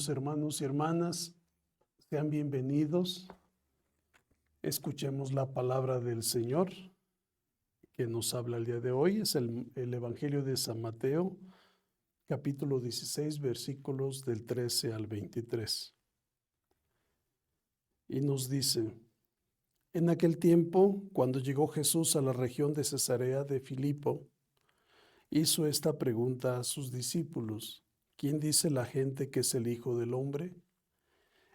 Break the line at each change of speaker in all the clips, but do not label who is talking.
Queridos hermanos y hermanas, sean bienvenidos. Escuchemos la palabra del Señor que nos habla el día de hoy. Es el Evangelio de San Mateo, capítulo 16, versículos del 13 al 23. Y nos dice: en aquel tiempo, cuando llegó Jesús a la región de Cesarea de Filipo, hizo esta pregunta a sus discípulos: ¿quién dice la gente que es el Hijo del Hombre?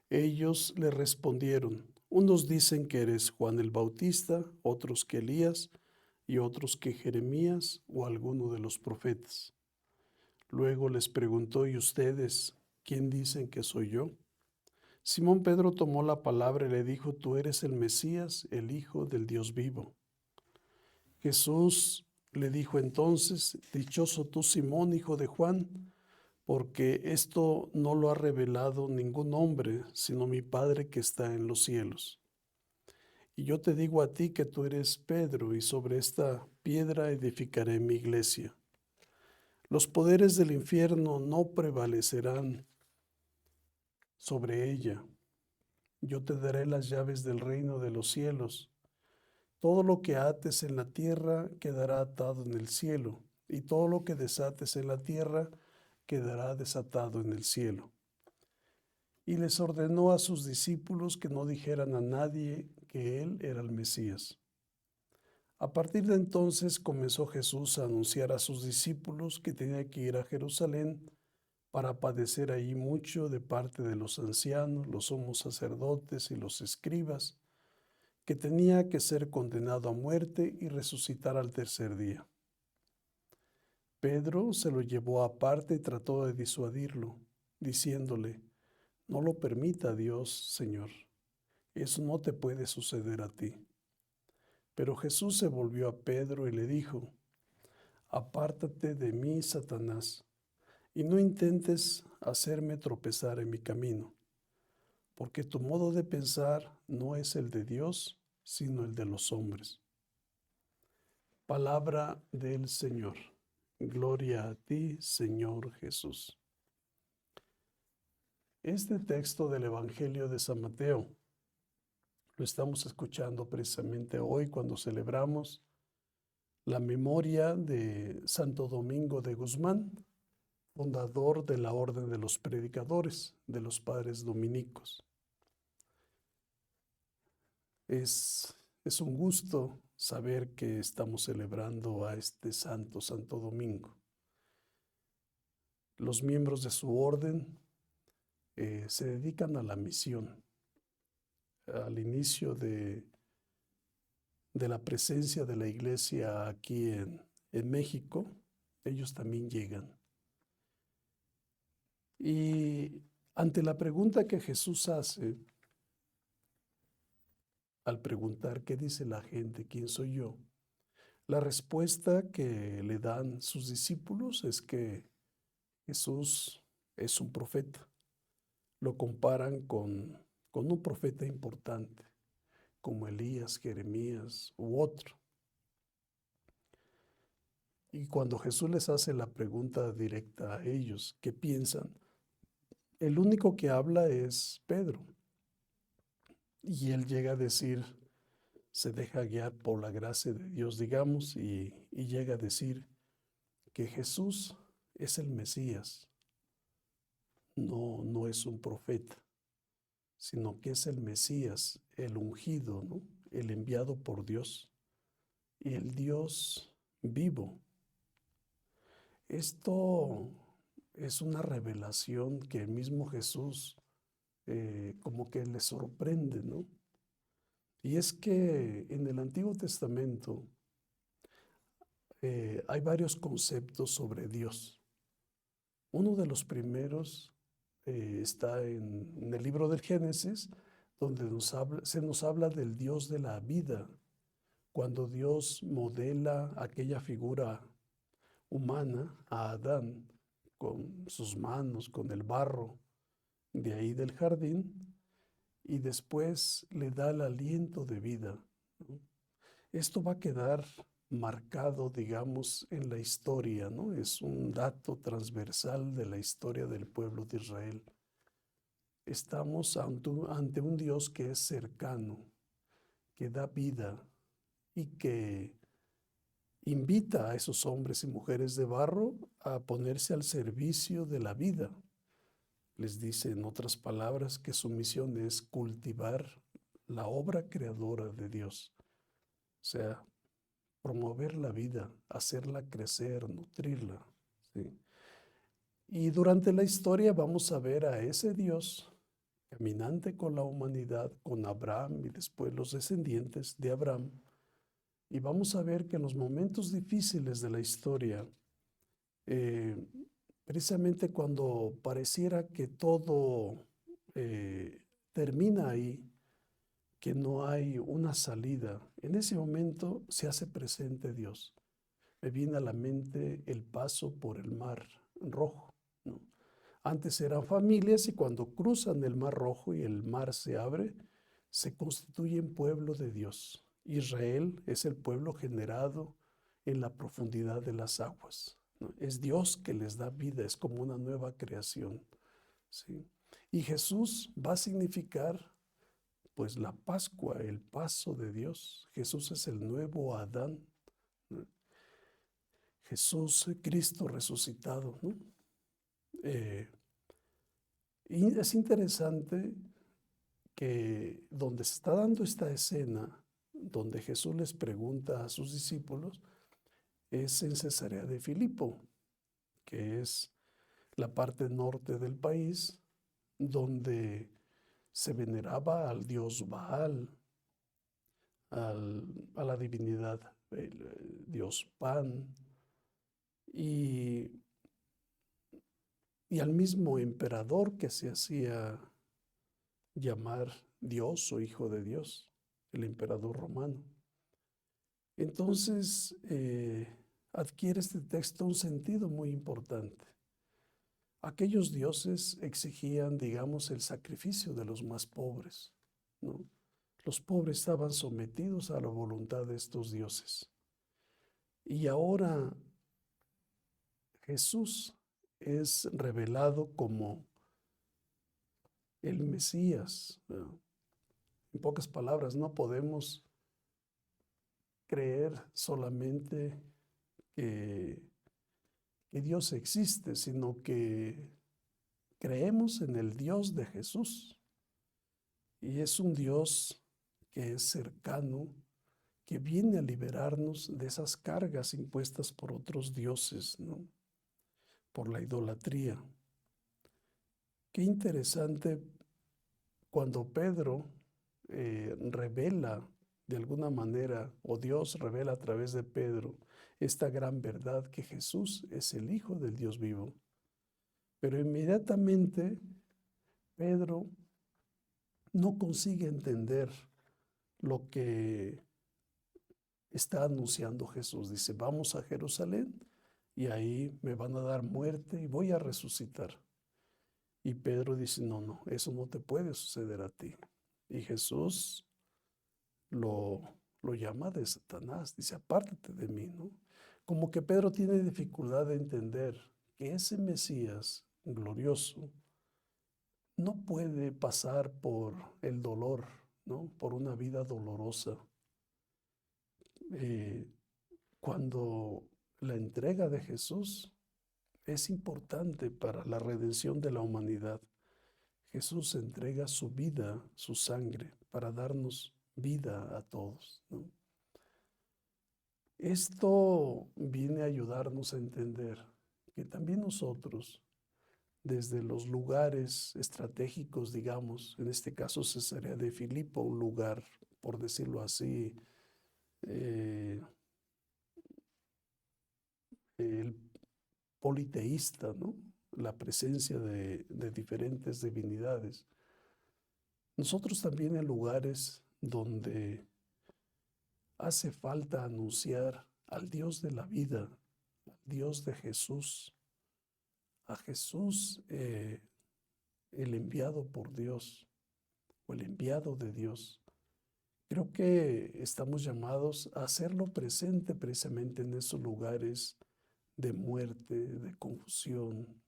Ellos le respondieron: unos dicen que eres Juan el Bautista, otros que Elías, y otros que Jeremías o alguno de los profetas. Luego les preguntó: ¿y ustedes, quién dicen que soy yo? Simón Pedro tomó la palabra y le dijo: tú eres el Mesías, el Hijo del Dios vivo. Jesús le dijo entonces: dichoso tú, Simón, hijo de Juan, porque esto no lo ha revelado ningún hombre, sino mi Padre que está en los cielos. Y yo te digo a ti que tú eres Pedro, y sobre esta piedra edificaré mi iglesia. Los poderes del infierno no prevalecerán sobre ella. Yo te daré las llaves del reino de los cielos. Todo lo que ates en la tierra quedará atado en el cielo, y todo lo que desates en la tierra quedará desatado en el cielo. Y les ordenó a sus discípulos que no dijeran a nadie que él era el Mesías. A partir de entonces comenzó Jesús a anunciar a sus discípulos que tenía que ir a Jerusalén para padecer allí mucho de parte de los ancianos, los sumos sacerdotes y los escribas, que tenía que ser condenado a muerte y resucitar al tercer día. Pedro se lo llevó aparte y trató de disuadirlo, diciéndole: no lo permita Dios, Señor, eso no te puede suceder a ti. Pero Jesús se volvió a Pedro y le dijo: apártate de mí, Satanás, y no intentes hacerme tropezar en mi camino, porque tu modo de pensar no es el de Dios, sino el de los hombres. Palabra del Señor. Gloria a ti, Señor Jesús. Este texto del Evangelio de San Mateo lo estamos escuchando precisamente hoy cuando celebramos la memoria de Santo Domingo de Guzmán, fundador de la Orden de los Predicadores, de los Padres Dominicos. Es un gusto saber que estamos celebrando a este santo, Santo Domingo. Los miembros de su orden se dedican a la misión. Al inicio de la presencia de la iglesia aquí en México, ellos también llegan. Y ante la pregunta que Jesús hace, al preguntar qué dice la gente, quién soy yo, la respuesta que le dan sus discípulos es que Jesús es un profeta. Lo comparan con un profeta importante, como Elías, Jeremías u otro. Y cuando Jesús les hace la pregunta directa a ellos, ¿qué piensan? El único que habla es Pedro. Y él llega a decir, se deja guiar por la gracia de Dios, digamos, y llega a decir que Jesús es el Mesías. No es un profeta, sino que es el Mesías, el ungido, ¿no? El enviado por Dios, y el Dios vivo. Esto es una revelación que el mismo Jesús como que le sorprende, ¿no? Y es que en el Antiguo Testamento hay varios conceptos sobre Dios. Uno de los primeros está en el libro del Génesis, donde se nos habla del Dios de la vida, cuando Dios modela aquella figura humana a Adán con sus manos, con el barro de ahí del jardín, y después le da el aliento de vida, ¿no? Esto va a quedar marcado, digamos, en la historia, ¿no? Es un dato transversal de la historia del pueblo de Israel. estamos ante un Dios que es cercano, que da vida y que invita a esos hombres y mujeres de barro a ponerse al servicio de la vida. Les dice, en otras palabras, que su misión es cultivar la obra creadora de Dios. O sea, promover la vida, hacerla crecer, nutrirla. ¿Sí? Y durante la historia vamos a ver a ese Dios caminante con la humanidad, con Abraham y después los descendientes de Abraham. Y vamos a ver que en los momentos difíciles de la historia, eh, precisamente cuando pareciera que todo termina ahí, que no hay una salida, en ese momento se hace presente Dios. Me viene a la mente el paso por el Mar Rojo, ¿no? Antes eran familias y cuando cruzan el Mar Rojo y el mar se abre, se constituyen pueblo de Dios. Israel es el pueblo generado en la profundidad de las aguas, ¿no? Es Dios que les da vida, es como una nueva creación, ¿sí? Y Jesús va a significar pues la Pascua, el paso de Dios. Jesús es el nuevo Adán, ¿no? Jesús, Cristo resucitado, ¿no? Eh, y es interesante que donde se está dando esta escena, donde Jesús les pregunta a sus discípulos, es en Cesarea de Filipo, que es la parte norte del país, donde se veneraba al dios Baal, a la divinidad, el dios Pan, y, y al mismo emperador que se hacía llamar Dios o Hijo de Dios, el emperador romano. Entonces, adquiere este texto un sentido muy importante. Aquellos dioses exigían, digamos, el sacrificio de los más pobres, ¿no? Los pobres estaban sometidos a la voluntad de estos dioses. Y ahora Jesús es revelado como el Mesías, ¿no? En pocas palabras, no podemos creer solamente que, que Dios existe, sino que creemos en el Dios de Jesús. Y es un Dios que es cercano, que viene a liberarnos de esas cargas impuestas por otros dioses, ¿no? Por la idolatría. Qué interesante cuando Pedro revela de alguna manera, o Dios revela a través de Pedro, esta gran verdad que Jesús es el Hijo del Dios vivo. Pero inmediatamente Pedro no consigue entender lo que está anunciando Jesús. Dice, vamos a Jerusalén y ahí me van a dar muerte y voy a resucitar. Y Pedro dice, no, no, eso no te puede suceder a ti. Y Jesús lo llama de Satanás, dice, apártate de mí, ¿no? Como que Pedro tiene dificultad de entender que ese Mesías glorioso no puede pasar por el dolor, ¿no? Por una vida dolorosa. Eh, cuando la entrega de Jesús es importante para la redención de la humanidad. Jesús entrega su vida, su sangre, para darnos vida a todos, ¿no? Esto viene a ayudarnos a entender que también nosotros, desde los lugares estratégicos, digamos, en este caso Cesarea de Filipo, un lugar, por decirlo así, eh, el politeísta, ¿no? La presencia de diferentes divinidades. Nosotros también en lugares donde hace falta anunciar al Dios de la vida, al Dios de Jesús, a Jesús el enviado por Dios o el enviado de Dios. Creo que estamos llamados a hacerlo presente precisamente en esos lugares de muerte, de confusión,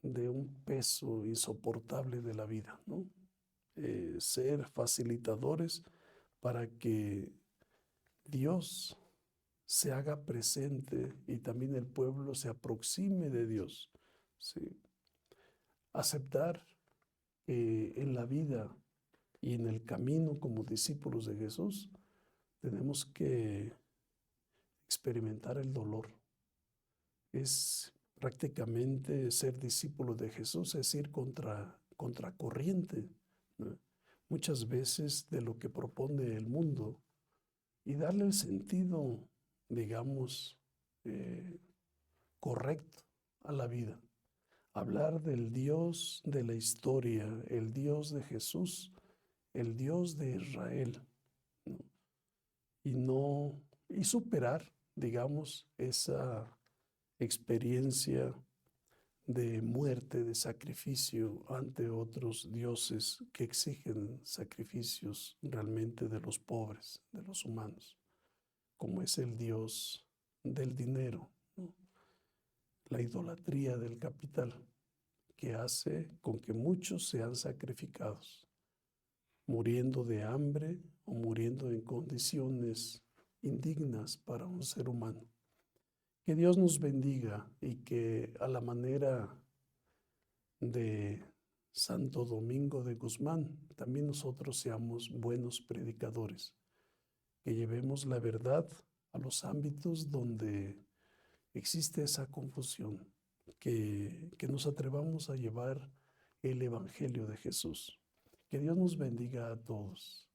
de un peso insoportable de la vida, ¿no? Ser facilitadores para que Dios se haga presente y también el pueblo se aproxime de Dios, ¿sí? Aceptar que en la vida y en el camino como discípulos de Jesús tenemos que experimentar el dolor. Es prácticamente ser discípulo de Jesús, es ir contra corriente, ¿no? Muchas veces de lo que propone el mundo y darle el sentido, digamos, eh, correcto a la vida. Hablar del Dios de la historia, el Dios de Jesús, el Dios de Israel, ¿no? Y no, y superar, digamos, esa experiencia de muerte, de sacrificio ante otros dioses que exigen sacrificios realmente de los pobres, de los humanos, como es el Dios del dinero, ¿no? La idolatría del capital, que hace con que muchos sean sacrificados, muriendo de hambre o muriendo en condiciones indignas para un ser humano. Que Dios nos bendiga y que a la manera de Santo Domingo de Guzmán, también nosotros seamos buenos predicadores, que llevemos la verdad a los ámbitos donde existe esa confusión, que nos atrevamos a llevar el Evangelio de Jesús. Que Dios nos bendiga a todos.